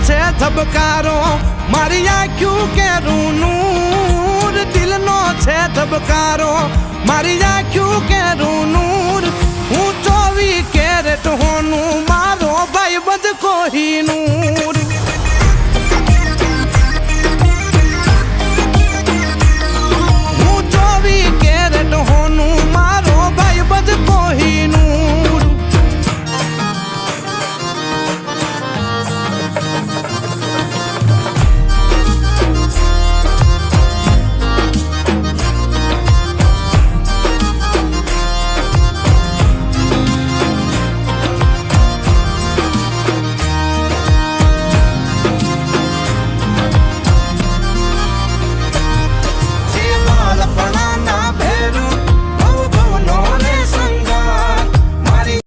છે ધબકારો મારી આંખ્યું કેરું નૂર દિલનો છે ધબકારો મારી આંખ્યું કેરું નૂર હું 24 કેરેટ હોનું મારો ભાઈ બંધ કોહિનૂર